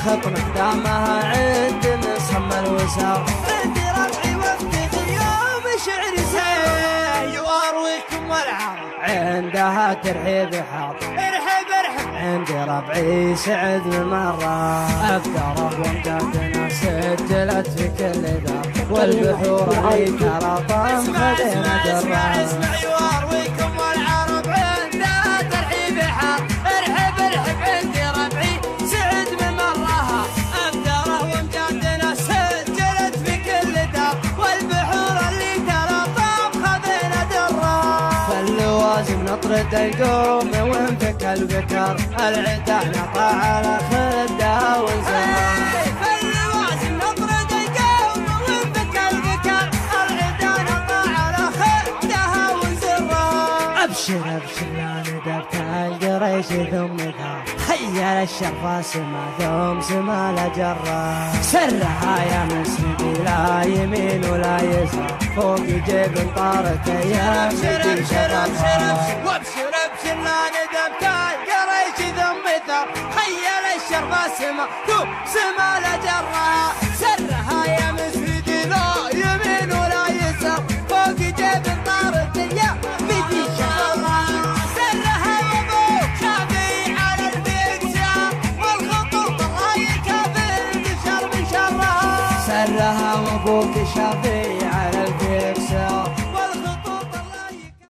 خط مقدامها عند نصم الوسار. عندي ربعي وفدي غيوم شعر سيل وارويكم والعرب عندها ترحيب حار. ارحب ارحب عندي ربعي سعد بمرة أفكاره وامجادنا سجلت في كل دار والبحور اللي ترى طام خدينا درة. اسمع يوارويكم والعرب عندها ترحيب حار. ارحب ارحب عندي ربعي سعد بمرة أفكاره وامجادنا سجلت في كل دار والبحور اللي ترى طام خدينا درة. فاللوازم نطرد القوم وانفك البكر العدا نقع على خدها ونزهر. فاللوازم نطرد القوم وانفك البكر العدا نقع على خدها ونزهر. ابشر ابشر لا ندبت القريش ثم ثار. خيل الشرفة سما ثم سما لجرة. سرها يا مسندي لا يمين ولا يسار فوق جيب طارت ايام ابشر ابشر ابشر وابشر ابشر لا ندبت القريش ثم ثار. خيل الشرفة سما ثم سما لجرة. سرها يا مسندي لا يمين ولا يسار فوق جيب طارت ايام بدي شرة. سرها وابوك شافي على المكسار والخطوط الله يكافئ بشر من شرها. سرها وابوك شافي